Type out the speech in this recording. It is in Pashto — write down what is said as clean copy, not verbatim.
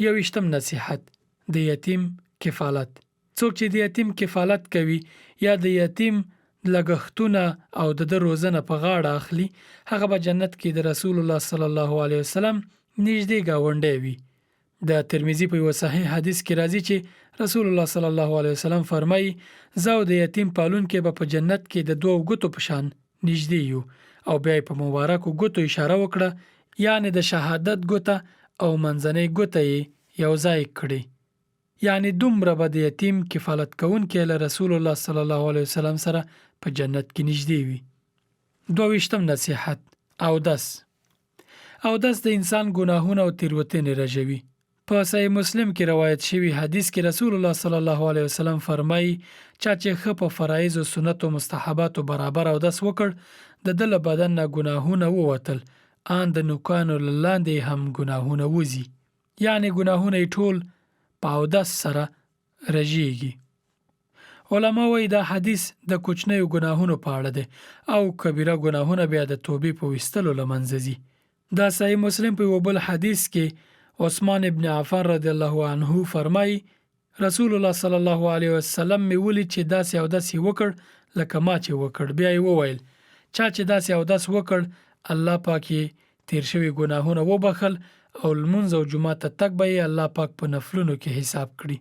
21 نصیحت: د یتیم کفالت. څوک چې د یتیم کفالت کوي یا د یتیم لګښتونه او د روزنه په غاړه اخلي، هغه به جنت کې د رسول الله صلی الله علیه وسلم نږدې گاونډی وي. د ترمذی په یو صحیح حدیث کې راځي چې رسول الله صلی الله علیه وسلم فرمایي: زه او د یتیم پالونکي به په جنت کې د دوه ګوتو په شان نږدې یو. او بیا په مبارکو ګوتو اشاره وکړه، یعنی د شهادت ګوته او منځنۍ ګوته یې یو ځای کړي. یعنی دومره به د یتیم کفالت کوونکی له رسول الله صلی الله علیه وسلم سره په جنت کې نږدې وي. 22 نصیحت: اودس. اودس د انسان ګناهونه او تیروتنې رژوي. په صحیح مسلم کې روایت شوی حدیث کې رسول الله صلی الله علیه وسلم فرمایي: چا چې ښه په فرایض او سنت او مستحباتو برابر اودس وکړ، د دل بدن نه ګناهونه ووتل، ان د نوکانو لاندې هم ګناهونه وځي. یعنی ګناهونه ټول په اودس سره رژیږي. علما وايي دا حدیث د کوچنیو ګناهونو په اړه دی او کبیره ګناهونه بیا د توبې په وستلو لمنځه ځي. دا صحیح مسلم په یو بل حدیث کې عثمان ابن عفان رضی الله عنه فرمایي: رسول الله صلی الله علیه وسلم می ولید چې داسې اودس وکړ لکه ما چې وکړ. بیا یې وویل: چا چې داسې اودس وکړ، الله پاک یې تیر شوي ګناهونه وبخل او لمونځ او جمعه ته تګ به یې الله پاک په نفلونو کې حساب کړي.